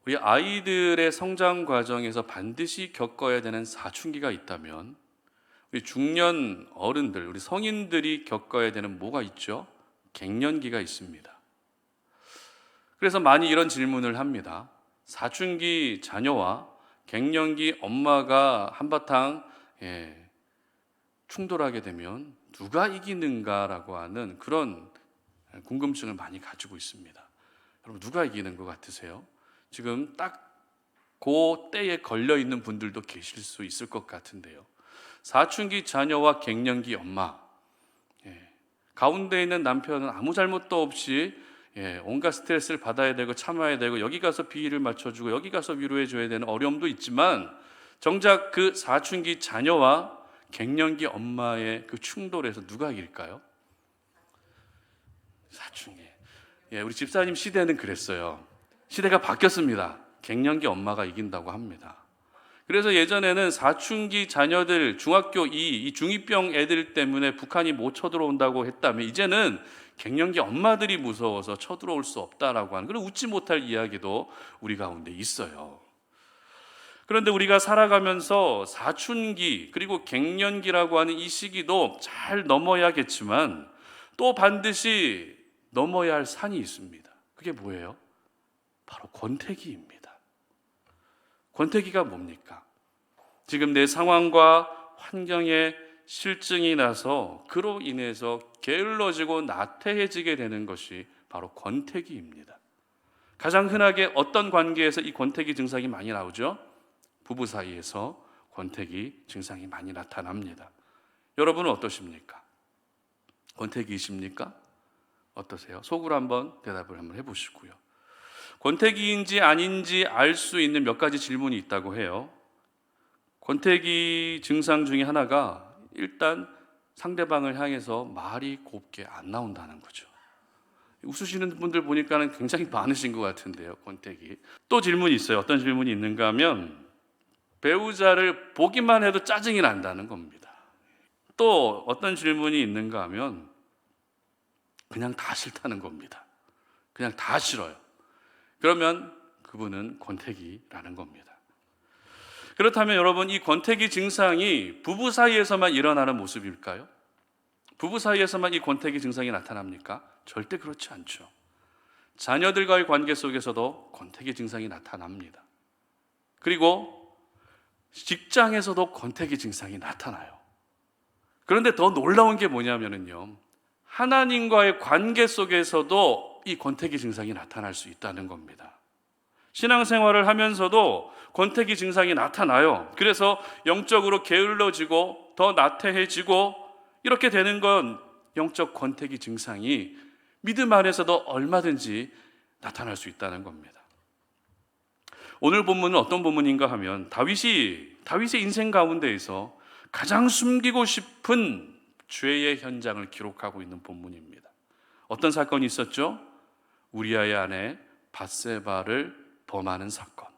우리 아이들의 성장 과정에서 반드시 겪어야 되는 사춘기가 있다면 우리 중년 어른들, 우리 성인들이 겪어야 되는 뭐가 있죠? 갱년기가 있습니다. 그래서 많이 이런 질문을 합니다. 사춘기 자녀와 갱년기 엄마가 한바탕 충돌하게 되면 누가 이기는가라고 하는 그런 궁금증을 많이 가지고 있습니다. 여러분, 누가 이기는 것 같으세요? 지금 딱 그 때에 걸려 있는 분들도 계실 수 있을 것 같은데요. 사춘기 자녀와 갱년기 엄마, 가운데 있는 남편은 아무 잘못도 없이 온갖 스트레스를 받아야 되고 참아야 되고, 여기 가서 비위를 맞춰주고 여기 가서 위로해 줘야 되는 어려움도 있지만, 정작 그 사춘기 자녀와 갱년기 엄마의 그 충돌에서 누가 이길까요? 사춘기. 우리 집사님 시대는 그랬어요. 시대가 바뀌었습니다. 갱년기 엄마가 이긴다고 합니다. 그래서 예전에는 사춘기 자녀들, 중학교 2, 이 중2병 애들 때문에 북한이 못 쳐들어온다고 했다면, 이제는 갱년기 엄마들이 무서워서 쳐들어올 수 없다라고 하는 그런 웃지 못할 이야기도 우리 가운데 있어요. 그런데 우리가 살아가면서 사춘기 그리고 갱년기라고 하는 이 시기도 잘 넘어야겠지만, 또 반드시 넘어야 할 산이 있습니다. 그게 뭐예요? 바로 권태기입니다. 권태기가 뭡니까? 지금 내 상황과 환경에 실증이 나서 그로 인해서 게을러지고 나태해지게 되는 것이 바로 권태기입니다. 가장 흔하게 어떤 관계에서 이 권태기 증상이 많이 나오죠? 부부 사이에서 권태기 증상이 많이 나타납니다. 여러분은 어떠십니까? 권태기이십니까? 어떠세요? 속으로 한번 대답을 한번 해보시고요. 권태기인지 아닌지 알 수 있는 몇 가지 질문이 있다고 해요. 권태기 증상 중에 하나가 일단 상대방을 향해서 말이 곱게 안 나온다는 거죠. 웃으시는 분들 보니까는 굉장히 많으신 것 같은데요, 권태기. 또 질문이 있어요. 어떤 질문이 있는가 하면 배우자를 보기만 해도 짜증이 난다는 겁니다. 또 어떤 질문이 있는가 하면 그냥 다 싫다는 겁니다. 그냥 다 싫어요. 그러면 그분은 권태기라는 겁니다. 그렇다면 여러분, 이 권태기 증상이 부부 사이에서만 일어나는 모습일까요? 부부 사이에서만 이 권태기 증상이 나타납니까? 절대 그렇지 않죠. 자녀들과의 관계 속에서도 권태기 증상이 나타납니다. 그리고 직장에서도 권태기 증상이 나타나요. 그런데 더 놀라운 게 뭐냐면요, 하나님과의 관계 속에서도 이 권태기 증상이 나타날 수 있다는 겁니다. 신앙생활을 하면서도 권태기 증상이 나타나요. 그래서 영적으로 게을러지고 더 나태해지고 이렇게 되는 건 영적 권태기 증상이 믿음 안에서도 얼마든지 나타날 수 있다는 겁니다. 오늘 본문은 어떤 본문인가 하면 다윗의 인생 가운데에서 가장 숨기고 싶은 죄의 현장을 기록하고 있는 본문입니다. 어떤 사건이 있었죠? 우리아의 아내 밧세바를 범하는 사건.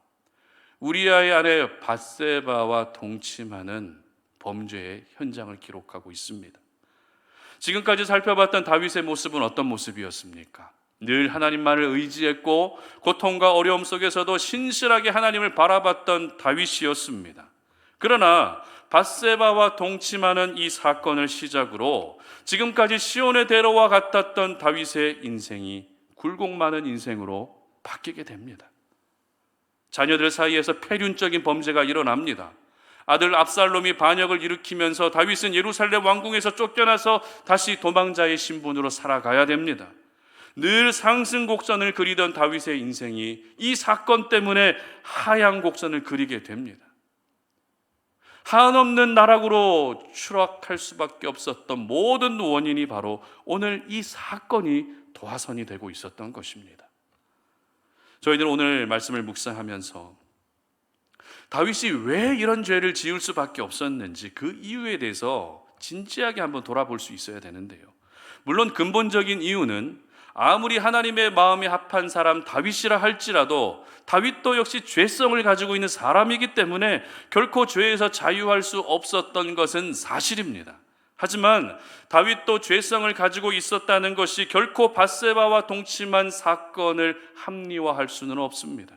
우리아의 아내 밧세바와 동침하는 범죄의 현장을 기록하고 있습니다. 지금까지 살펴봤던 다윗의 모습은 어떤 모습이었습니까? 늘 하나님만을 의지했고 고통과 어려움 속에서도 신실하게 하나님을 바라봤던 다윗이었습니다. 그러나 밧세바와 동침하는 이 사건을 시작으로 지금까지 시온의 대로와 같았던 다윗의 인생이 굴곡 많은 인생으로 바뀌게 됩니다. 자녀들 사이에서 폐륜적인 범죄가 일어납니다. 아들 압살롬이 반역을 일으키면서 다윗은 예루살렘 왕궁에서 쫓겨나서 다시 도망자의 신분으로 살아가야 됩니다. 늘 상승 곡선을 그리던 다윗의 인생이 이 사건 때문에 하향 곡선을 그리게 됩니다. 한없는 나락으로 추락할 수밖에 없었던 모든 원인이 바로 오늘 이 사건이 도화선이 되고 있었던 것입니다. 저희들은 오늘 말씀을 묵상하면서 다윗이 왜 이런 죄를 지을 수밖에 없었는지 그 이유에 대해서 진지하게 한번 돌아볼 수 있어야 되는데요. 물론 근본적인 이유는 아무리 하나님의 마음이 합한 사람 다윗이라 할지라도 다윗도 역시 죄성을 가지고 있는 사람이기 때문에 결코 죄에서 자유할 수 없었던 것은 사실입니다. 하지만 다윗도 죄성을 가지고 있었다는 것이 결코 밧세바와 동침한 사건을 합리화할 수는 없습니다.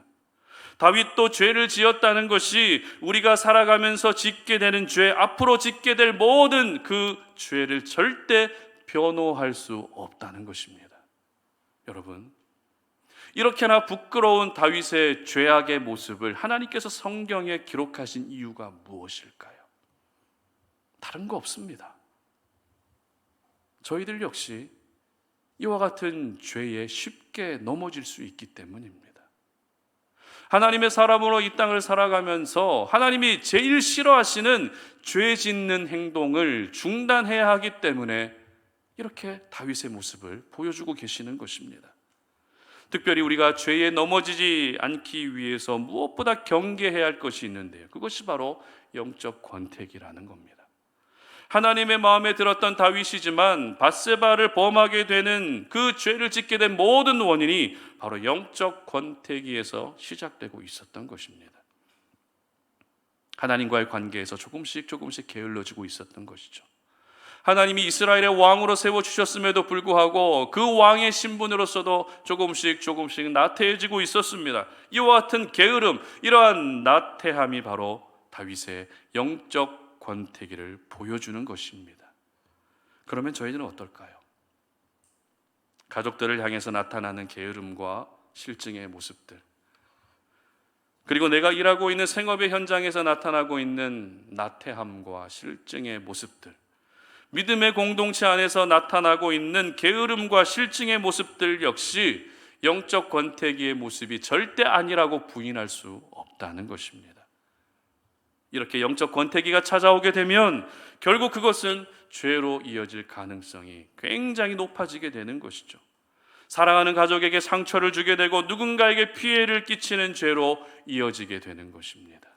다윗도 죄를 지었다는 것이 우리가 살아가면서 짓게 되는 죄, 앞으로 짓게 될 모든 그 죄를 절대 변호할 수 없다는 것입니다. 여러분, 이렇게나 부끄러운 다윗의 죄악의 모습을 하나님께서 성경에 기록하신 이유가 무엇일까요? 다른 거 없습니다. 저희들 역시 이와 같은 죄에 쉽게 넘어질 수 있기 때문입니다. 하나님의 사람으로 이 땅을 살아가면서 하나님이 제일 싫어하시는 죄 짓는 행동을 중단해야 하기 때문에 이렇게 다윗의 모습을 보여주고 계시는 것입니다. 특별히 우리가 죄에 넘어지지 않기 위해서 무엇보다 경계해야 할 것이 있는데요, 그것이 바로 영적 권태기라는 겁니다. 하나님의 마음에 들었던 다윗이지만 밧세바를 범하게 되는 그 죄를 짓게 된 모든 원인이 바로 영적 권태기에서 시작되고 있었던 것입니다. 하나님과의 관계에서 조금씩 게을러지고 있었던 것이죠. 하나님이 이스라엘의 왕으로 세워주셨음에도 불구하고 그 왕의 신분으로서도 조금씩 나태해지고 있었습니다. 이와 같은 게으름, 이러한 나태함이 바로 다윗의 영적 권태기를 보여주는 것입니다. 그러면 저희는 어떨까요? 가족들을 향해서 나타나는 게으름과 실증의 모습들, 그리고 내가 일하고 있는 생업의 현장에서 나타나고 있는 나태함과 실증의 모습들, 믿음의 공동체 안에서 나타나고 있는 게으름과 실증의 모습들 역시 영적 권태기의 모습이 절대 아니라고 부인할 수 없다는 것입니다. 이렇게 영적 권태기가 찾아오게 되면 결국 그것은 죄로 이어질 가능성이 굉장히 높아지게 되는 것이죠. 사랑하는 가족에게 상처를 주게 되고 누군가에게 피해를 끼치는 죄로 이어지게 되는 것입니다.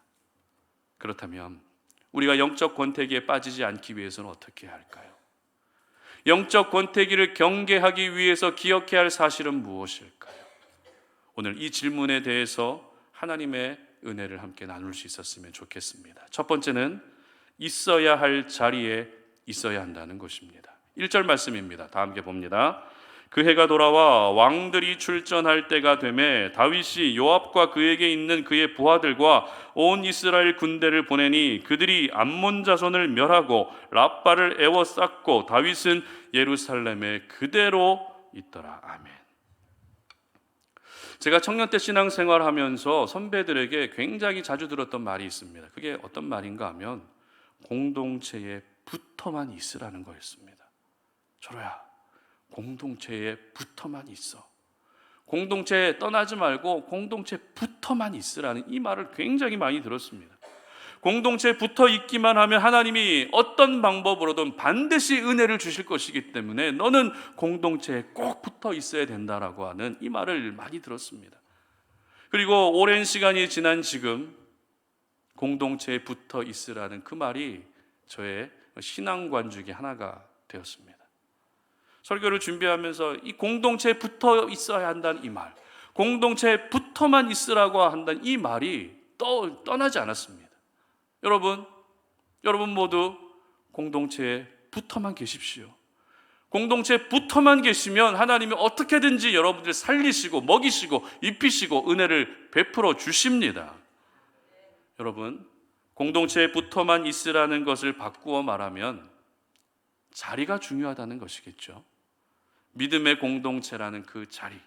그렇다면 우리가 영적 권태기에 빠지지 않기 위해서는 어떻게 해야 할까요? 영적 권태기를 경계하기 위해서 기억해야 할 사실은 무엇일까요? 오늘 이 질문에 대해서 하나님의 은혜를 함께 나눌 수 있었으면 좋겠습니다. 첫 번째는 있어야 할 자리에 있어야 한다는 것입니다. 1절 말씀입니다. 다 함께 봅니다. 그 해가 돌아와 왕들이 출전할 때가 되매 다윗이 요압과 그에게 있는 그의 부하들과 온 이스라엘 군대를 보내니 그들이 암몬 자손을 멸하고 랍바를 에워쌌고 다윗은 예루살렘에 그대로 있더라. 아멘. 제가 청년 때 신앙생활하면서 선배들에게 굉장히 자주 들었던 말이 있습니다. 그게 어떤 말인가 하면 공동체에 붙어만 있으라는 거였습니다. 철호야, 공동체에 붙어만 있어. 공동체에 떠나지 말고 공동체에 붙어만 있으라는 이 말을 굉장히 많이 들었습니다. 공동체에 붙어 있기만 하면 하나님이 어떤 방법으로든 반드시 은혜를 주실 것이기 때문에 너는 공동체에 꼭 붙어 있어야 된다라고 하는 이 말을 많이 들었습니다. 그리고 오랜 시간이 지난 지금 공동체에 붙어 있으라는 그 말이 저의 신앙관 중에 하나가 되었습니다. 설교를 준비하면서 이 공동체에 붙어 있어야 한다는 이 말, 공동체에 붙어만 있으라고 한다는 이 말이 떠나지 않았습니다. 여러분 모두 공동체에 붙어만 계십시오. 공동체에 붙어만 계시면 하나님이 어떻게든지 여러분들 살리시고 먹이시고 입히시고 은혜를 베풀어 주십니다. 여러분, 공동체에 붙어만 있으라는 것을 바꾸어 말하면 자리가 중요하다는 것이겠죠. 믿음의 공동체라는 그 자리,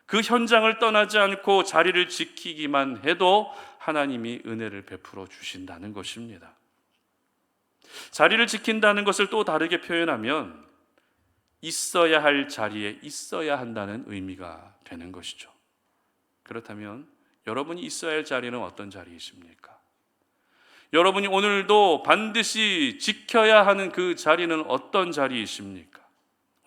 그 현장을 떠나지 않고 자리를 지키기만 해도 하나님이 은혜를 베풀어 주신다는 것입니다. 자리를 지킨다는 것을 또 다르게 표현하면 있어야 할 자리에 있어야 한다는 의미가 되는 것이죠. 그렇다면 여러분이 있어야 할 자리는 어떤 자리이십니까? 여러분이 오늘도 반드시 지켜야 하는 그 자리는 어떤 자리이십니까?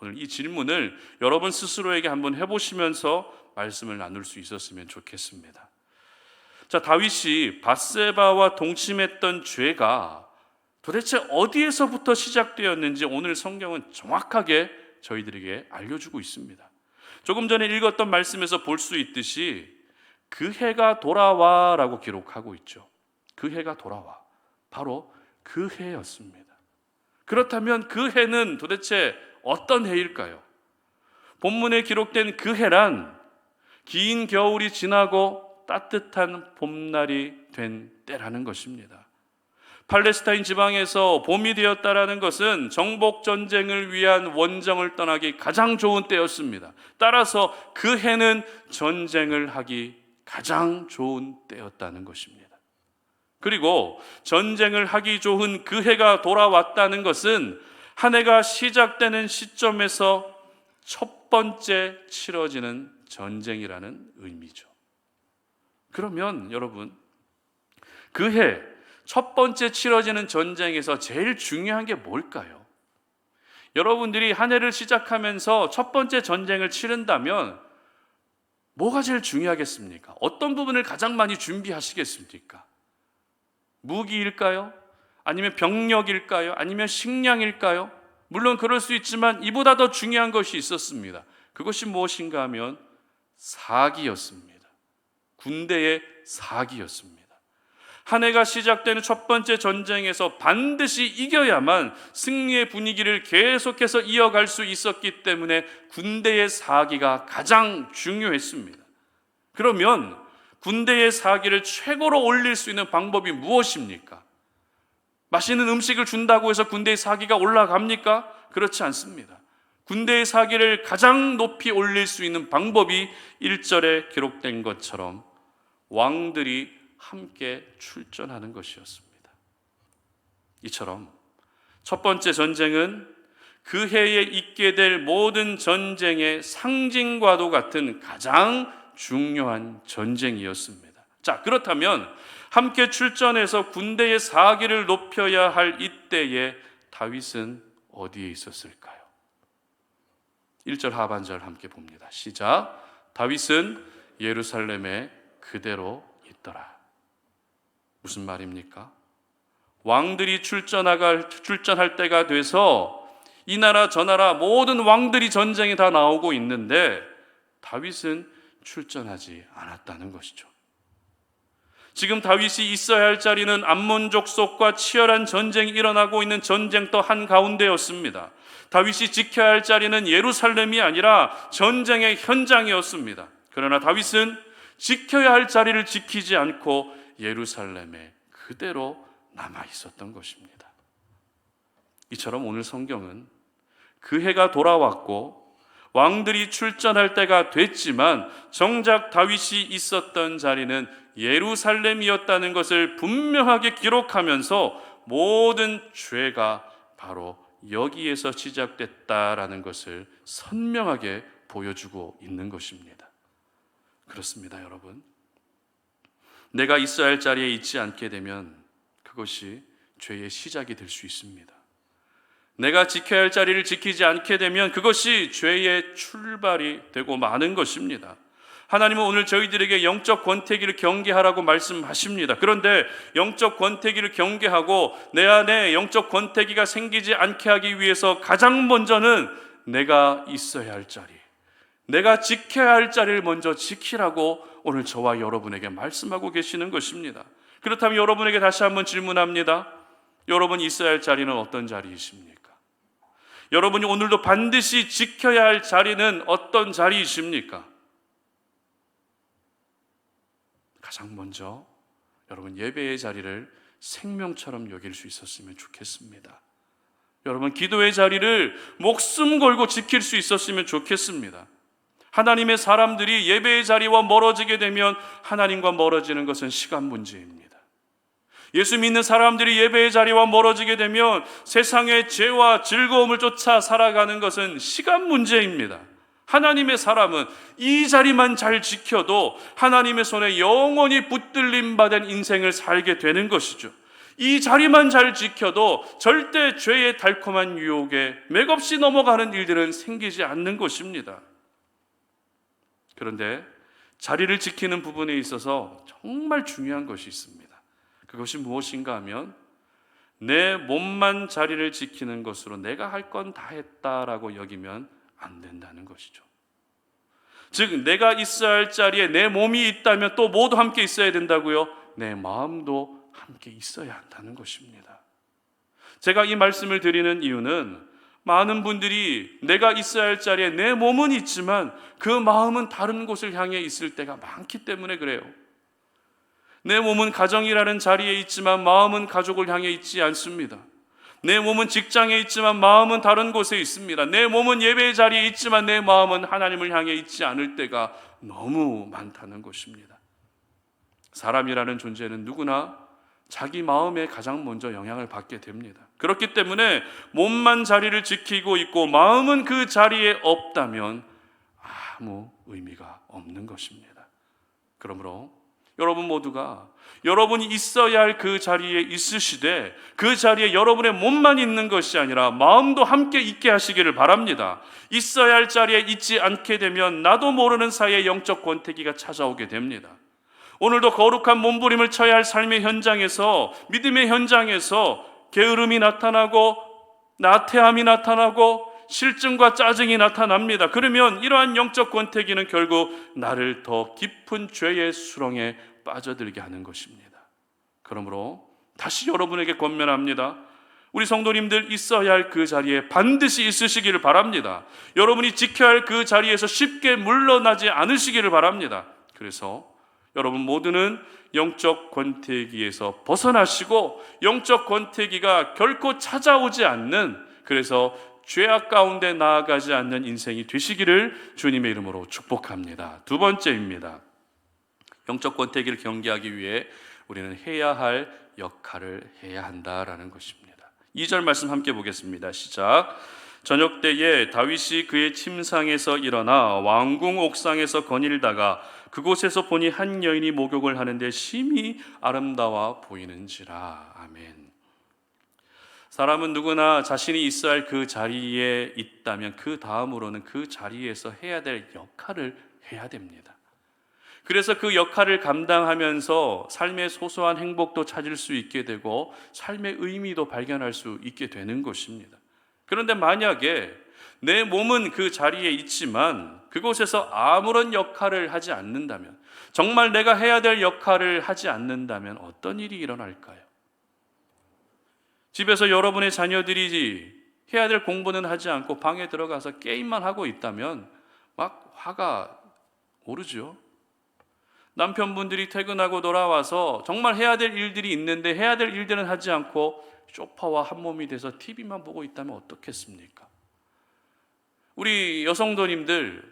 오늘 이 질문을 여러분 스스로에게 한번 해보시면서 말씀을 나눌 수 있었으면 좋겠습니다. 자, 다윗이 밧세바와 동침했던 죄가 도대체 어디에서부터 시작되었는지 오늘 성경은 정확하게 저희들에게 알려주고 있습니다. 조금 전에 읽었던 말씀에서 볼 수 있듯이 그 해가 돌아와 라고 기록하고 있죠. 그 해가 돌아와, 바로 그 해였습니다. 그렇다면 그 해는 도대체 어떤 해일까요? 본문에 기록된 그 해란 긴 겨울이 지나고 춥고 따뜻한 봄날이 된 때라는 것입니다. 팔레스타인 지방에서 봄이 되었다라는 것은 정복 전쟁을 위한 원정을 떠나기 가장 좋은 때였습니다. 따라서 그 해는 전쟁을 하기 가장 좋은 때였다는 것입니다. 그리고 전쟁을 하기 좋은 그 해가 돌아왔다는 것은 한 해가 시작되는 시점에서 첫 번째 치러지는 전쟁이라는 의미죠. 그러면 여러분, 그 해 첫 번째 치러지는 전쟁에서 제일 중요한 게 뭘까요? 여러분들이 한 해를 시작하면서 첫 번째 전쟁을 치른다면 뭐가 제일 중요하겠습니까? 어떤 부분을 가장 많이 준비하시겠습니까? 무기일까요? 아니면 병력일까요? 아니면 식량일까요? 물론 그럴 수 있지만 이보다 더 중요한 것이 있었습니다. 그것이 무엇인가 하면 사기였습니다. 군대의 사기였습니다. 한 해가 시작되는 첫 번째 전쟁에서 반드시 이겨야만 승리의 분위기를 계속해서 이어갈 수 있었기 때문에 군대의 사기가 가장 중요했습니다. 그러면 군대의 사기를 최고로 올릴 수 있는 방법이 무엇입니까? 맛있는 음식을 준다고 해서 군대의 사기가 올라갑니까? 그렇지 않습니다. 군대의 사기를 가장 높이 올릴 수 있는 방법이 1절에 기록된 것처럼 왕들이 함께 출전하는 것이었습니다. 이처럼 첫 번째 전쟁은 그 해에 있게 될 모든 전쟁의 상징과도 같은 가장 중요한 전쟁이었습니다. 자, 그렇다면 함께 출전해서 군대의 사기를 높여야 할 이때에 다윗은 어디에 있었을까요? 1절 하반절 함께 봅니다. 시작. 다윗은 예루살렘에 그대로 있더라. 무슨 말입니까? 왕들이 출전할 때가 돼서 이 나라 저 나라 모든 왕들이 전쟁에 다 나오고 있는데 다윗은 출전하지 않았다는 것이죠. 지금 다윗이 있어야 할 자리는 암몬 족속과 치열한 전쟁이 일어나고 있는 전쟁터 한가운데였습니다. 다윗이 지켜야 할 자리는 예루살렘이 아니라 전쟁의 현장이었습니다. 그러나 다윗은 지켜야 할 자리를 지키지 않고 예루살렘에 그대로 남아 있었던 것입니다. 이처럼 오늘 성경은 그 해가 돌아왔고 왕들이 출전할 때가 됐지만 정작 다윗이 있었던 자리는 예루살렘이었다는 것을 분명하게 기록하면서 모든 죄가 바로 여기에서 시작됐다라는 것을 선명하게 보여주고 있는 것입니다. 그렇습니다, 여러분. 내가 있어야 할 자리에 있지 않게 되면 그것이 죄의 시작이 될 수 있습니다. 내가 지켜야 할 자리를 지키지 않게 되면 그것이 죄의 출발이 되고 마는 것입니다. 하나님은 오늘 저희들에게 영적 권태기를 경계하라고 말씀하십니다. 그런데 영적 권태기를 경계하고 내 안에 영적 권태기가 생기지 않게 하기 위해서 가장 먼저는 내가 있어야 할 자리, 내가 지켜야 할 자리를 먼저 지키라고 오늘 저와 여러분에게 말씀하고 계시는 것입니다. 그렇다면 여러분에게 다시 한번 질문합니다. 여러분이 있어야 할 자리는 어떤 자리이십니까? 여러분이 오늘도 반드시 지켜야 할 자리는 어떤 자리이십니까? 가장 먼저 여러분 예배의 자리를 생명처럼 여길 수 있었으면 좋겠습니다. 여러분 기도의 자리를 목숨 걸고 지킬 수 있었으면 좋겠습니다. 하나님의 사람들이 예배의 자리와 멀어지게 되면 하나님과 멀어지는 것은 시간 문제입니다. 예수 믿는 사람들이 예배의 자리와 멀어지게 되면 세상의 죄와 즐거움을 쫓아 살아가는 것은 시간 문제입니다. 하나님의 사람은 이 자리만 잘 지켜도 하나님의 손에 영원히 붙들림 받은 인생을 살게 되는 것이죠. 이 자리만 잘 지켜도 절대 죄의 달콤한 유혹에 맥없이 넘어가는 일들은 생기지 않는 것입니다. 그런데 자리를 지키는 부분에 있어서 정말 중요한 것이 있습니다. 그것이 무엇인가 하면 내 몸만 자리를 지키는 것으로 내가 할 건 다 했다라고 여기면 안 된다는 것이죠. 즉 내가 있어야 할 자리에 내 몸이 있다면 또 모두 함께 있어야 된다고요? 내 마음도 함께 있어야 한다는 것입니다. 제가 이 말씀을 드리는 이유는 많은 분들이 내가 있어야 할 자리에 내 몸은 있지만 그 마음은 다른 곳을 향해 있을 때가 많기 때문에 그래요. 내 몸은 가정이라는 자리에 있지만 마음은 가족을 향해 있지 않습니다. 내 몸은 직장에 있지만 마음은 다른 곳에 있습니다. 내 몸은 예배의 자리에 있지만 내 마음은 하나님을 향해 있지 않을 때가 너무 많다는 것입니다. 사람이라는 존재는 누구나 자기 마음에 가장 먼저 영향을 받게 됩니다. 그렇기 때문에 몸만 자리를 지키고 있고 마음은 그 자리에 없다면 아무 의미가 없는 것입니다. 그러므로 여러분 모두가 여러분이 있어야 할 그 자리에 있으시되 그 자리에 여러분의 몸만 있는 것이 아니라 마음도 함께 있게 하시기를 바랍니다. 있어야 할 자리에 있지 않게 되면 나도 모르는 사이에 영적 권태기가 찾아오게 됩니다. 오늘도 거룩한 몸부림을 쳐야 할 삶의 현장에서, 믿음의 현장에서 게으름이 나타나고 나태함이 나타나고 실증과 짜증이 나타납니다. 그러면 이러한 영적 권태기는 결국 나를 더 깊은 죄의 수렁에 빠져들게 하는 것입니다. 그러므로 다시 여러분에게 권면합니다. 우리 성도님들 있어야 할 그 자리에 반드시 있으시기를 바랍니다. 여러분이 지켜야 할 그 자리에서 쉽게 물러나지 않으시기를 바랍니다. 그래서 여러분 모두는 영적 권태기에서 벗어나시고 영적 권태기가 결코 찾아오지 않는, 그래서 죄악 가운데 나아가지 않는 인생이 되시기를 주님의 이름으로 축복합니다. 두 번째입니다. 영적 권태기를 경계하기 위해 우리는 해야 할 역할을 해야 한다라는 것입니다. 2절 말씀 함께 보겠습니다. 시작. 저녁 때에 다윗이 그의 침상에서 일어나 왕궁 옥상에서 거닐다가 그곳에서 보니 한 여인이 목욕을 하는데 심히 아름다워 보이는지라. 아멘. 사람은 누구나 자신이 있어야 할 그 자리에 있다면 그 다음으로는 그 자리에서 해야 될 역할을 해야 됩니다. 그래서 그 역할을 감당하면서 삶의 소소한 행복도 찾을 수 있게 되고 삶의 의미도 발견할 수 있게 되는 것입니다. 그런데 만약에 내 몸은 그 자리에 있지만 그곳에서 아무런 역할을 하지 않는다면, 정말 내가 해야 될 역할을 하지 않는다면 어떤 일이 일어날까요? 집에서 여러분의 자녀들이 해야 될 공부는 하지 않고 방에 들어가서 게임만 하고 있다면 막 화가 오르죠. 남편분들이 퇴근하고 돌아와서 정말 해야 될 일들이 있는데 해야 될 일들은 하지 않고 소파와 한 몸이 돼서 TV만 보고 있다면 어떻겠습니까? 우리 여성도님들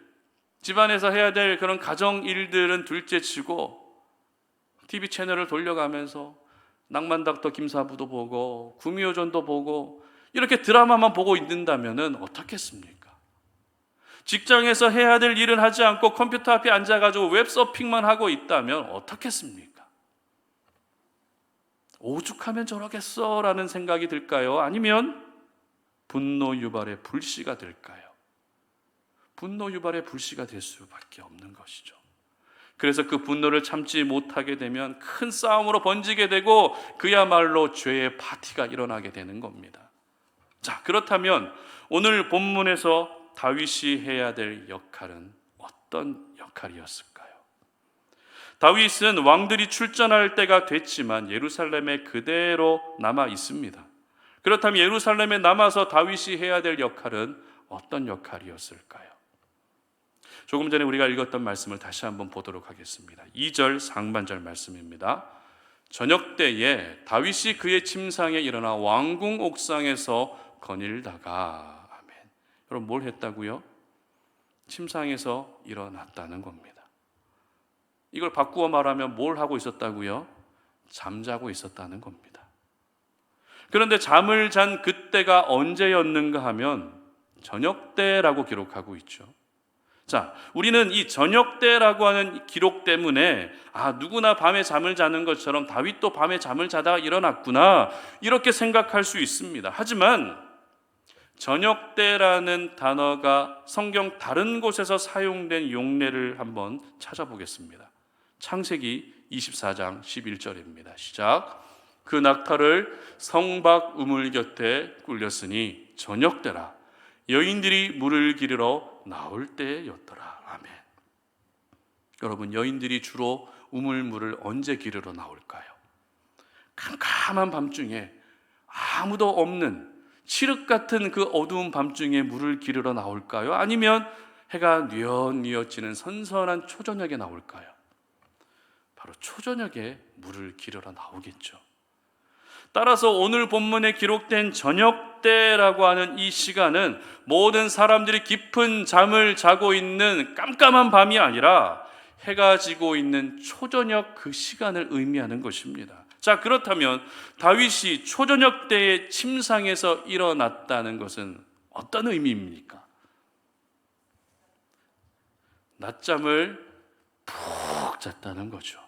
집안에서 해야 될 그런 가정 일들은 둘째치고 TV 채널을 돌려가면서 낭만닥터 김사부도 보고 구미호전도 보고 이렇게 드라마만 보고 있는다면 어떻겠습니까? 직장에서 해야 될 일은 하지 않고 컴퓨터 앞에 앉아가지고 웹서핑만 하고 있다면 어떻겠습니까? 오죽하면 저러겠어 라는 생각이 들까요? 아니면 분노 유발의 불씨가 될까요? 분노 유발의 불씨가 될 수밖에 없는 것이죠. 그래서 그 분노를 참지 못하게 되면 큰 싸움으로 번지게 되고 그야말로 죄의 파티가 일어나게 되는 겁니다. 자, 그렇다면 오늘 본문에서 다윗이 해야 될 역할은 어떤 역할이었을까요? 다윗은 왕들이 출전할 때가 됐지만 예루살렘에 그대로 남아 있습니다. 그렇다면 예루살렘에 남아서 다윗이 해야 될 역할은 어떤 역할이었을까요? 조금 전에 우리가 읽었던 말씀을 다시 한번 보도록 하겠습니다. 2절 상반절 말씀입니다. 저녁 때에 다윗이 그의 침상에 일어나 왕궁 옥상에서 거닐다가, 아멘. 여러분 뭘 했다고요? 침상에서 일어났다는 겁니다. 이걸 바꾸어 말하면 뭘 하고 있었다고요? 잠자고 있었다는 겁니다. 그런데 잠을 잔 그때가 언제였는가 하면 저녁 때라고 기록하고 있죠. 자, 우리는 이 저녁 때라고 하는 기록 때문에 누구나 밤에 잠을 자는 것처럼 다윗도 밤에 잠을 자다가 일어났구나 이렇게 생각할 수 있습니다. 하지만 저녁 때라는 단어가 성경 다른 곳에서 사용된 용례를 한번 찾아보겠습니다. 창세기 24장 11절입니다. 시작. 그 낙타를 성박 우물 곁에 굴렸으니 저녁 때라 여인들이 물을 기르러 나올 때였더라. 아멘. 여러분, 여인들이 주로 우물물을 언제 기르러 나올까요? 캄캄한 밤중에 아무도 없는 칠흑 같은 그 어두운 밤중에 물을 기르러 나올까요? 아니면 해가 뉘엿뉘엿 지는 선선한 초저녁에 나올까요? 바로 초저녁에 물을 기르러 나오겠죠. 따라서 오늘 본문에 기록된 저녁때라고 하는 이 시간은 모든 사람들이 깊은 잠을 자고 있는 깜깜한 밤이 아니라 해가 지고 있는 초저녁 그 시간을 의미하는 것입니다. 자, 그렇다면 다윗이 초저녁 때의 침상에서 일어났다는 것은 어떤 의미입니까? 낮잠을 푹 잤다는 거죠.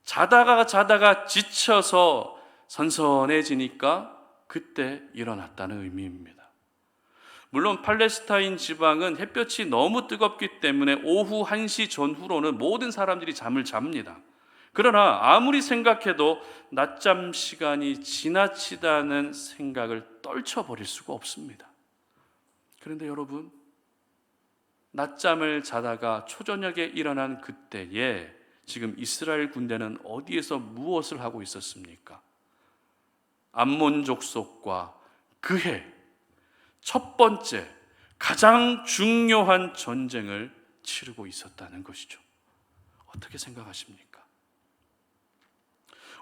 자다가 지쳐서 선선해지니까 그때 일어났다는 의미입니다. 물론 팔레스타인 지방은 햇볕이 너무 뜨겁기 때문에 오후 1시 전후로는 모든 사람들이 잠을 잡니다. 그러나 아무리 생각해도 낮잠 시간이 지나치다는 생각을 떨쳐버릴 수가 없습니다. 그런데 여러분, 낮잠을 자다가 초저녁에 일어난 그때에 지금 이스라엘 군대는 어디에서 무엇을 하고 있었습니까? 암몬 족속과 그해 첫 번째 가장 중요한 전쟁을 치르고 있었다는 것이죠. 어떻게 생각하십니까?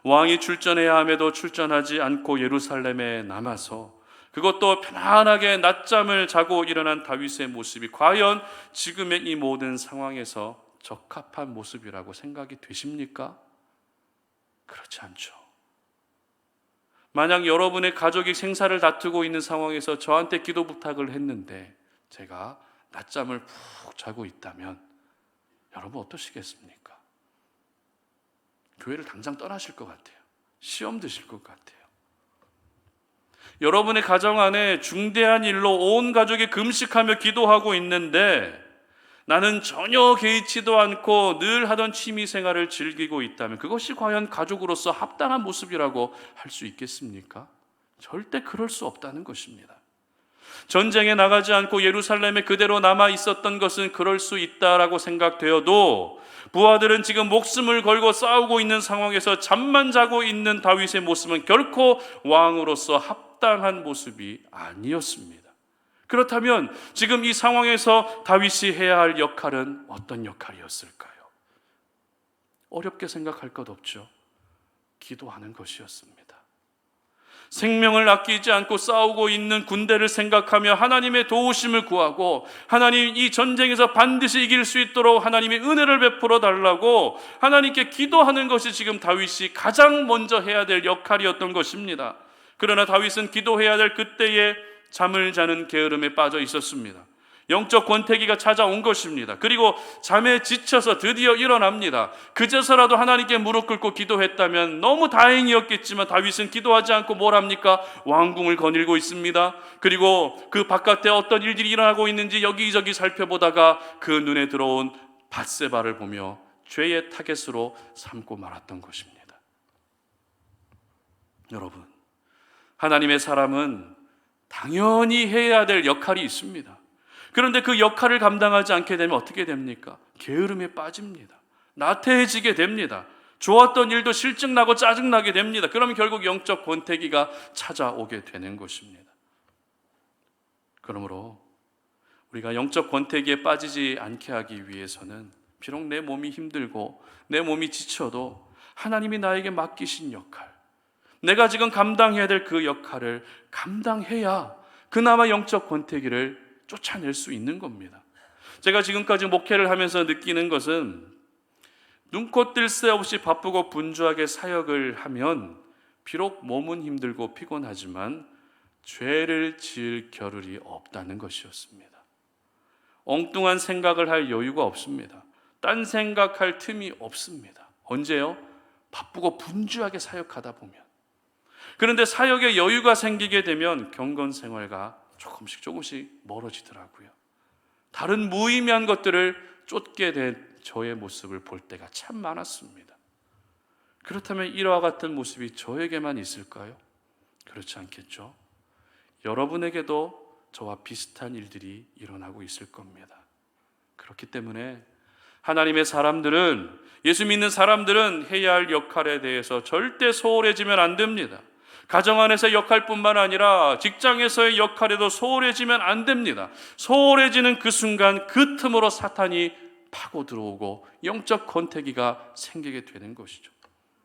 왕이 출전해야 함에도 출전하지 않고 예루살렘에 남아서 그것도 편안하게 낮잠을 자고 일어난 다윗의 모습이 과연 지금의 이 모든 상황에서 적합한 모습이라고 생각이 되십니까? 그렇지 않죠. 만약 여러분의 가족이 생사를 다투고 있는 상황에서 저한테 기도 부탁을 했는데 제가 낮잠을 푹 자고 있다면 여러분 어떠시겠습니까? 교회를 당장 떠나실 것 같아요. 시험 드실 것 같아요. 여러분의 가정 안에 중대한 일로 온 가족이 금식하며 기도하고 있는데 나는 전혀 개의치도 않고 늘 하던 취미 생활을 즐기고 있다면 그것이 과연 가족으로서 합당한 모습이라고 할 수 있겠습니까? 절대 그럴 수 없다는 것입니다. 전쟁에 나가지 않고 예루살렘에 그대로 남아 있었던 것은 그럴 수 있다라고 생각되어도 부하들은 지금 목숨을 걸고 싸우고 있는 상황에서 잠만 자고 있는 다윗의 모습은 결코 왕으로서 합당한 모습이 아니었습니다. 그렇다면 지금 이 상황에서 다윗이 해야 할 역할은 어떤 역할이었을까요? 어렵게 생각할 것 없죠. 기도하는 것이었습니다. 생명을 아끼지 않고 싸우고 있는 군대를 생각하며 하나님의 도우심을 구하고 하나님 이 전쟁에서 반드시 이길 수 있도록 하나님의 은혜를 베풀어 달라고 하나님께 기도하는 것이 지금 다윗이 가장 먼저 해야 될 역할이었던 것입니다. 그러나 다윗은 기도해야 될 그때에 잠을 자는 게으름에 빠져 있었습니다. 영적 권태기가 찾아온 것입니다. 그리고 잠에 지쳐서 드디어 일어납니다. 그제서라도 하나님께 무릎 꿇고 기도했다면 너무 다행이었겠지만 다윗은 기도하지 않고 뭘 합니까? 왕궁을 거닐고 있습니다. 그리고 그 바깥에 어떤 일들이 일어나고 있는지 여기저기 살펴보다가 그 눈에 들어온 밧세바를 보며 죄의 타겟으로 삼고 말았던 것입니다. 여러분, 하나님의 사람은 당연히 해야 될 역할이 있습니다. 그런데 그 역할을 감당하지 않게 되면 어떻게 됩니까? 게으름에 빠집니다. 나태해지게 됩니다. 좋았던 일도 실증나고 짜증나게 됩니다. 그러면 결국 영적 권태기가 찾아오게 되는 것입니다. 그러므로 우리가 영적 권태기에 빠지지 않게 하기 위해서는 비록 내 몸이 힘들고 내 몸이 지쳐도 하나님이 나에게 맡기신 역할, 내가 지금 감당해야 될 그 역할을 감당해야 그나마 영적 권태기를 쫓아낼 수 있는 겁니다. 제가 지금까지 목회를 하면서 느끼는 것은 눈코 뜰 새 없이 바쁘고 분주하게 사역을 하면 비록 몸은 힘들고 피곤하지만 죄를 지을 겨를이 없다는 것이었습니다. 엉뚱한 생각을 할 여유가 없습니다. 딴 생각할 틈이 없습니다. 언제요? 바쁘고 분주하게 사역하다 보면. 그런데 사역에 여유가 생기게 되면 경건 생활과 조금씩 멀어지더라고요. 다른 무의미한 것들을 쫓게 된 저의 모습을 볼 때가 참 많았습니다. 그렇다면 이와 같은 모습이 저에게만 있을까요? 그렇지 않겠죠. 여러분에게도 저와 비슷한 일들이 일어나고 있을 겁니다. 그렇기 때문에 하나님의 사람들은, 예수 믿는 사람들은 해야 할 역할에 대해서 절대 소홀해지면 안 됩니다. 가정 안에서의 역할뿐만 아니라 직장에서의 역할에도 소홀해지면 안 됩니다. 소홀해지는 그 순간 그 틈으로 사탄이 파고 들어오고 영적 권태기가 생기게 되는 것이죠.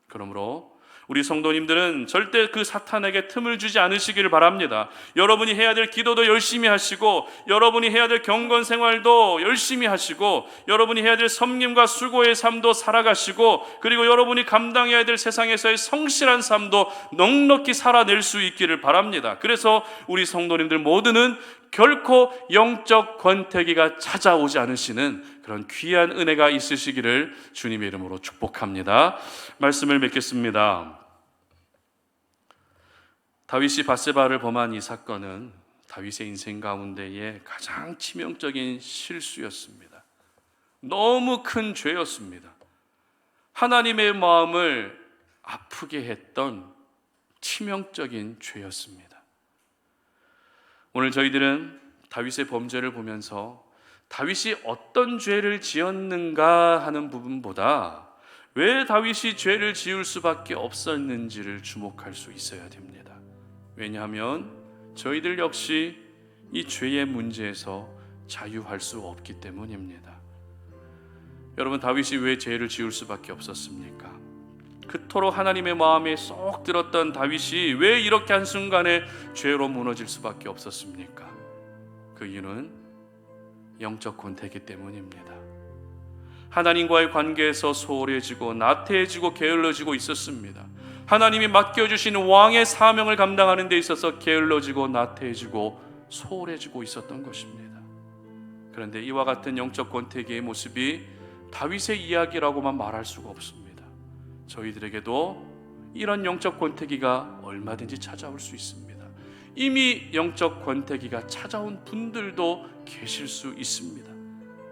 그러므로 우리 성도님들은 절대 그 사탄에게 틈을 주지 않으시기를 바랍니다. 여러분이 해야 될 기도도 열심히 하시고, 여러분이 해야 될 경건 생활도 열심히 하시고, 여러분이 해야 될 섬김과 수고의 삶도 살아가시고, 그리고 여러분이 감당해야 될 세상에서의 성실한 삶도 넉넉히 살아낼 수 있기를 바랍니다. 그래서 우리 성도님들 모두는 결코 영적 권태기가 찾아오지 않으시는 그런 귀한 은혜가 있으시기를 주님의 이름으로 축복합니다. 말씀을 맺겠습니다. 다윗이 밧세바를 범한 이 사건은 다윗의 인생 가운데의 가장 치명적인 실수였습니다. 너무 큰 죄였습니다. 하나님의 마음을 아프게 했던 치명적인 죄였습니다. 오늘 저희들은 다윗의 범죄를 보면서 다윗이 어떤 죄를 지었는가 하는 부분보다 왜 다윗이 죄를 지을 수밖에 없었는지를 주목할 수 있어야 됩니다. 왜냐하면 저희들 역시 이 죄의 문제에서 자유할 수 없기 때문입니다. 여러분, 다윗이 왜 죄를 지을 수밖에 없었습니까? 그토록 하나님의 마음에 쏙 들었던 다윗이 왜 이렇게 한순간에 죄로 무너질 수밖에 없었습니까? 그 이유는 영적 권태기 때문입니다. 하나님과의 관계에서 소홀해지고 나태해지고 게을러지고 있었습니다. 하나님이 맡겨주신 왕의 사명을 감당하는 데 있어서 게을러지고 나태해지고 소홀해지고 있었던 것입니다. 그런데 이와 같은 영적 권태기의 모습이 다윗의 이야기라고만 말할 수가 없습니다. 저희들에게도 이런 영적 권태기가 얼마든지 찾아올 수 있습니다. 이미 영적 권태기가 찾아온 분들도 계실 수 있습니다.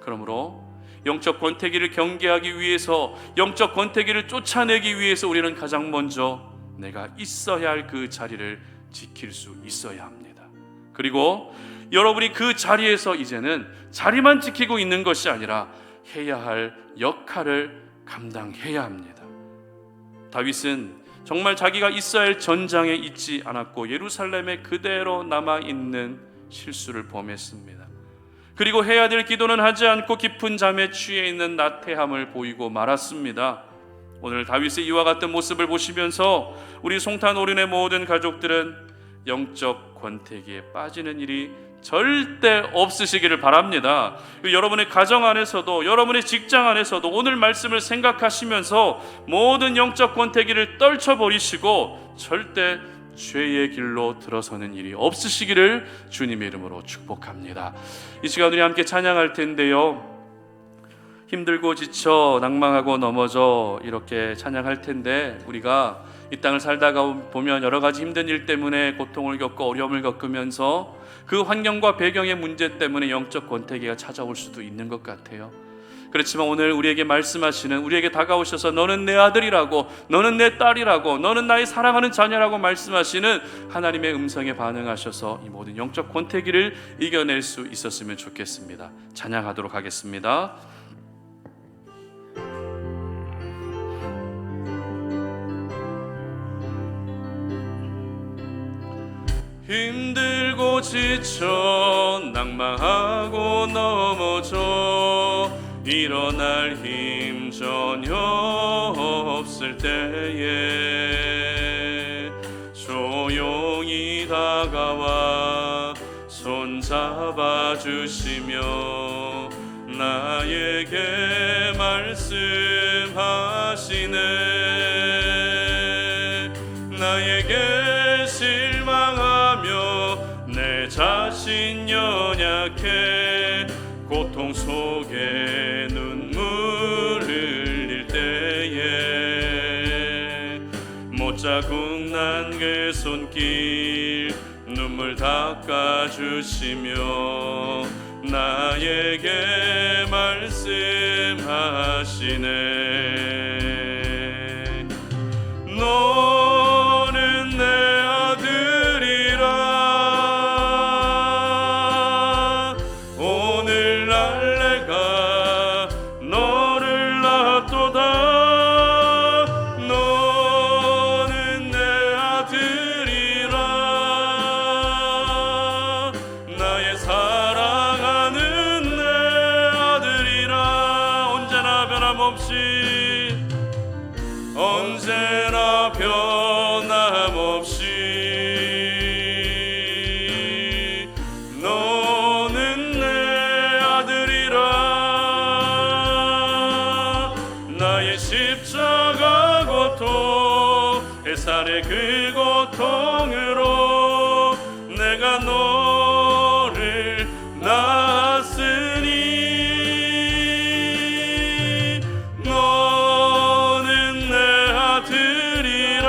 그러므로 영적 권태기를 경계하기 위해서, 영적 권태기를 쫓아내기 위해서 우리는 가장 먼저 내가 있어야 할 그 자리를 지킬 수 있어야 합니다. 그리고 여러분이 그 자리에서 이제는 자리만 지키고 있는 것이 아니라 해야 할 역할을 감당해야 합니다. 다윗은 정말 자기가 있어야 할 전장에 있지 않았고 예루살렘에 그대로 남아있는 실수를 범했습니다. 그리고 해야 될 기도는 하지 않고 깊은 잠에 취해 있는 나태함을 보이고 말았습니다. 오늘 다윗의 이와 같은 모습을 보시면서 우리 송탄 오륜의 모든 가족들은 영적 권태기에 빠지는 일이 절대 없으시기를 바랍니다. 여러분의 가정 안에서도, 여러분의 직장 안에서도 오늘 말씀을 생각하시면서 모든 영적 권태기를 떨쳐버리시고 절대 죄의 길로 들어서는 일이 없으시기를 주님의 이름으로 축복합니다. 이 시간 우리 함께 찬양할 텐데요, 힘들고 지쳐 낭망하고 넘어져 이렇게 찬양할 텐데, 우리가 이 땅을 살다가 보면 여러 가지 힘든 일 때문에 고통을 겪고 어려움을 겪으면서 그 환경과 배경의 문제 때문에 영적 권태기가 찾아올 수도 있는 것 같아요. 그렇지만 오늘 우리에게 말씀하시는, 우리에게 다가오셔서 너는 내 아들이라고, 너는 내 딸이라고, 너는 나의 사랑하는 자녀라고 말씀하시는 하나님의 음성에 반응하셔서 이 모든 영적 권태기를 이겨낼 수 있었으면 좋겠습니다. 찬양하도록 하겠습니다. 힘들고 지쳐 낭망하고 넘어져 일어날 힘 전혀 없을 때에 조용히 다가와 손잡아 주시며 나에게 말씀하시네. 나에게 실망하며 내 자신 연약해 고통 속에 눈물 흘릴 때에 못자국 난 그 손길 눈물 닦아주시며 나에게 말씀하시네. 너는 내 아들이라 오늘날 내가 너를 낳았도다. 너는 내 아들이라 나의 사랑하는 내 아들이라 언제나 변함없이 너는 내 아들이라. 나의 십자가 고통, 해살의 그 고통으로 내가 너를 낳았으니 너는 내 아들이라.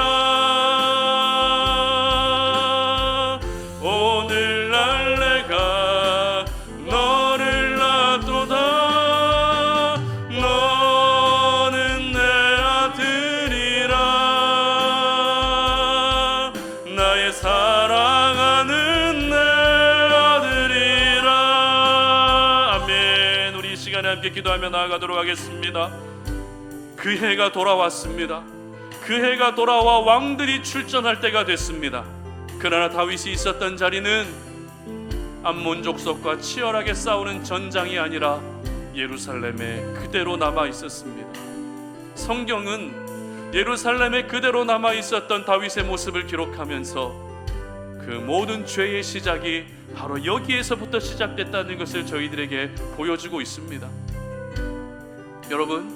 오늘날 내가 너를 낳도다. 너는 내 아들이라. 나의 사랑하는 내 아들이라. 아멘. 우리 이 시간에 함께 기도하며 나아가도록 하겠습니다. 그 해가 돌아왔습니다. 그 해가 돌아와 왕들이 출전할 때가 됐습니다. 그러나 다윗이 있었던 자리는 암몬 족속과 치열하게 싸우는 전장이 아니라 예루살렘에 그대로 남아 있었습니다. 성경은 예루살렘에 그대로 남아 있었던 다윗의 모습을 기록하면서 그 모든 죄의 시작이 바로 여기에서부터 시작됐다는 것을 저희들에게 보여주고 있습니다. 여러분,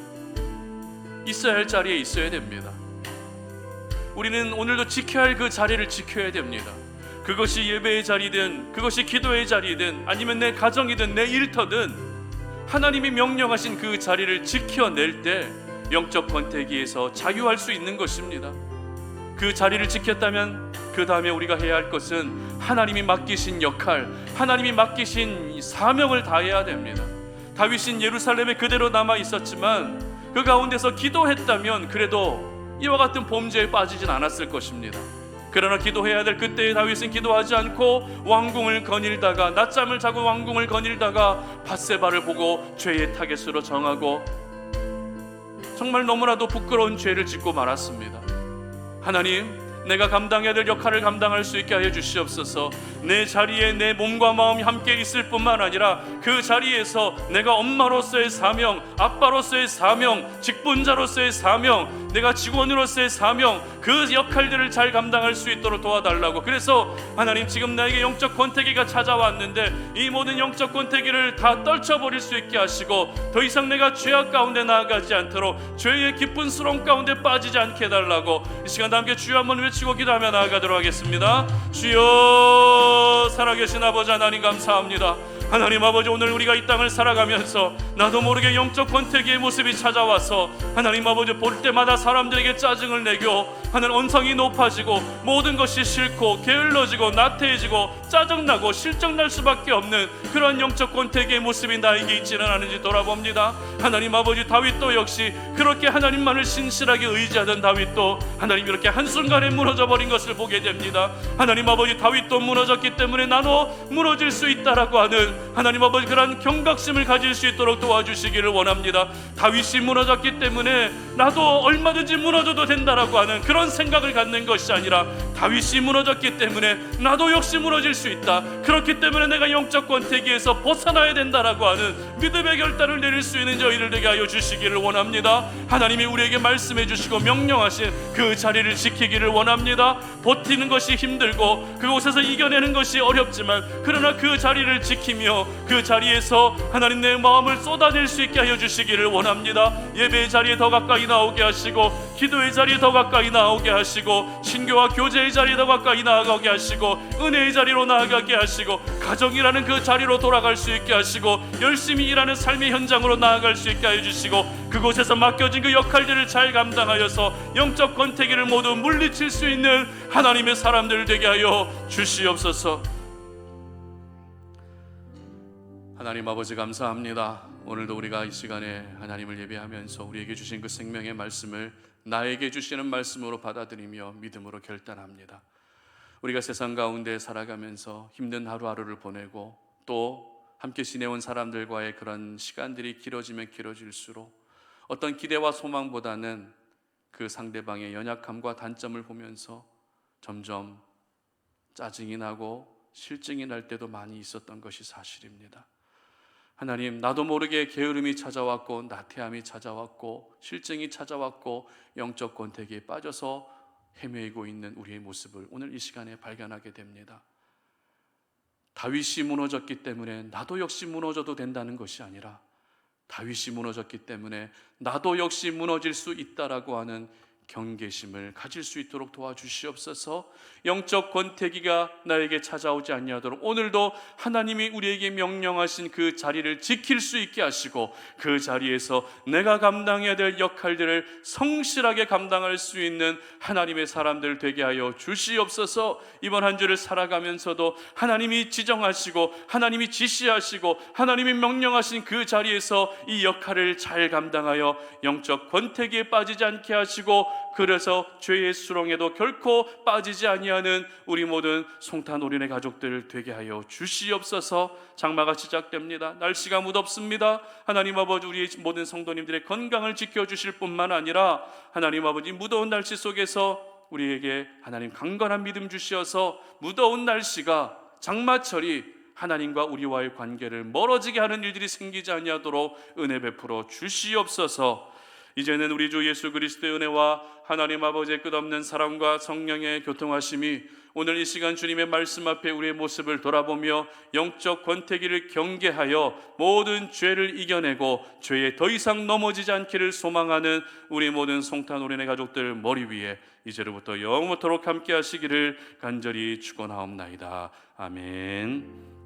있어야 할 자리에 있어야 됩니다. 우리는 오늘도 지켜야 할 그 자리를 지켜야 됩니다. 그것이 예배의 자리든, 그것이 기도의 자리든, 아니면 내 가정이든 내 일터든 하나님이 명령하신 그 자리를 지켜낼 때 영적 권태기에서 자유할 수 있는 것입니다. 그 자리를 지켰다면 그 다음에 우리가 해야 할 것은 하나님이 맡기신 역할, 하나님이 맡기신 사명을 다해야 됩니다. 다윗은 예루살렘에 그대로 남아 있었지만 그 가운데서 기도했다면 그래도 이와 같은 범죄에 빠지진 않았을 것입니다. 그러나 기도해야 될 그때의 다윗은 기도하지 않고 왕궁을 거닐다가, 낮잠을 자고 왕궁을 거닐다가 밧세바를 보고 죄의 타겟으로 정하고 정말 너무나도 부끄러운 죄를 짓고 말았습니다. 하나님, 내가 감당해야 될 역할을 감당할 수 있게 하여 주시옵소서. 내 자리에 내 몸과 마음이 함께 있을 뿐만 아니라 그 자리에서 내가 엄마로서의 사명, 아빠로서의 사명, 직분자로서의 사명, 내가 직원으로서의 사명, 그 역할들을 잘 감당할 수 있도록 도와달라고. 그래서 하나님, 지금 나에게 영적 권태기가 찾아왔는데 이 모든 영적 권태기를 다 떨쳐버릴 수 있게 하시고 더 이상 내가 죄악 가운데 나아가지 않도록 죄의 깊은 수렁 가운데 빠지지 않게 해달라고 이 시간 함께 주여 한번 외치고 기도하며 나아가도록 하겠습니다. 주여, 살아계신 아버지 하나님 감사합니다. 하나님 아버지, 오늘 우리가 이 땅을 살아가면서 나도 모르게 영적 권태기의 모습이 찾아와서 하나님 아버지, 볼 때마다 사람들에게 짜증을 내고 하늘 언성이 높아지고 모든 것이 싫고 게을러지고 나태해지고 짜증나고 실정날 수밖에 없는 그런 영적 권태기의 모습이 나에게 있지는 않은지 돌아봅니다. 하나님 아버지, 다윗도 역시 그렇게 하나님만을 신실하게 의지하던 다윗도 하나님 이렇게 한순간에 무너져버린 것을 보게 됩니다. 하나님 아버지, 다윗도 무너졌기 때문에 나도 무너질 수 있다라고 하는 하나님 아버지, 그런 경각심을 가질 수 있도록 도와주시기를 원합니다. 다윗이 무너졌기 때문에 나도 얼마든지 무너져도 된다라고 하는 그런 생각을 갖는 것이 아니라 다윗이 무너졌기 때문에 나도 역시 무너질 수 있다, 그렇기 때문에 내가 영적 권태기에서 벗어나야 된다라고 하는 믿음의 결단을 내릴 수 있는 저희를 되게 하여 주시기를 원합니다. 하나님이 우리에게 말씀해 주시고 명령하신 그 자리를 지키기를 원합니다. 버티는 것이 힘들고 그곳에서 이겨내는 것이 어렵지만 그러나 그 자리를 지키며 그 자리에서 하나님 내 마음을 쏟아낼 수 있게 하여 주시기를 원합니다. 예배의 자리에 더 가까이 나오게 하시고 기도의 자리에 더 가까이 나오게 하시고 신교와 교제의 자리에 더 가까이 나아가게 하시고 은혜의 자리로 나아가게 하시고 가정이라는 그 자리로 돌아갈 수 있게 하시고 열심히 일하는 삶의 현장으로 나아갈 수 있게 하여 주시고 그곳에서 맡겨진 그 역할들을 잘 감당하여서 영적 권태기를 모두 물리칠 수 있는 하나님의 사람들 되게 하여 주시옵소서. 하나님 아버지 감사합니다. 오늘도 우리가 이 시간에 하나님을 예배하면서 우리에게 주신 그 생명의 말씀을 나에게 주시는 말씀으로 받아들이며 믿음으로 결단합니다. 우리가 세상 가운데 살아가면서 힘든 하루하루를 보내고 또 함께 지내온 사람들과의 그런 시간들이 길어지면 길어질수록 어떤 기대와 소망보다는 그 상대방의 연약함과 단점을 보면서 점점 짜증이 나고 실증이 날 때도 많이 있었던 것이 사실입니다. 하나님, 나도 모르게 게으름이 찾아왔고 나태함이 찾아왔고 실증이 찾아왔고 영적 권태기에 빠져서 헤매이고 있는 우리의 모습을 오늘 이 시간에 발견하게 됩니다. 다윗이 무너졌기 때문에 나도 역시 무너져도 된다는 것이 아니라 다윗이 무너졌기 때문에 나도 역시 무너질 수 있다라고 하는 경계심을 가질 수 있도록 도와주시옵소서. 영적 권태기가 나에게 찾아오지 아니하도록 오늘도 하나님이 우리에게 명령하신 그 자리를 지킬 수 있게 하시고 그 자리에서 내가 감당해야 될 역할들을 성실하게 감당할 수 있는 하나님의 사람들 되게 하여 주시옵소서. 이번 한 주를 살아가면서도 하나님이 지정하시고 하나님이 지시하시고 하나님이 명령하신 그 자리에서 이 역할을 잘 감당하여 영적 권태기에 빠지지 않게 하시고 그래서 죄의 수렁에도 결코 빠지지 아니하는 우리 모든 송탄 오륜의 가족들 되게 하여 주시옵소서. 장마가 시작됩니다. 날씨가 무덥습니다. 하나님 아버지, 우리 모든 성도님들의 건강을 지켜주실 뿐만 아니라 하나님 아버지, 무더운 날씨 속에서 우리에게 하나님 강건한 믿음 주시어서 무더운 날씨가 장마철이 하나님과 우리와의 관계를 멀어지게 하는 일들이 생기지 아니하도록 은혜 베풀어 주시옵소서. 이제는 우리 주 예수 그리스도의 은혜와 하나님 아버지의 끝없는 사랑과 성령의 교통하심이 오늘 이 시간 주님의 말씀 앞에 우리의 모습을 돌아보며 영적 권태기를 경계하여 모든 죄를 이겨내고 죄에 더 이상 넘어지지 않기를 소망하는 우리 모든 송탄 오륜의 가족들 머리 위에 이제로부터 영원토록 함께 하시기를 간절히 축원하옵나이다. 아멘.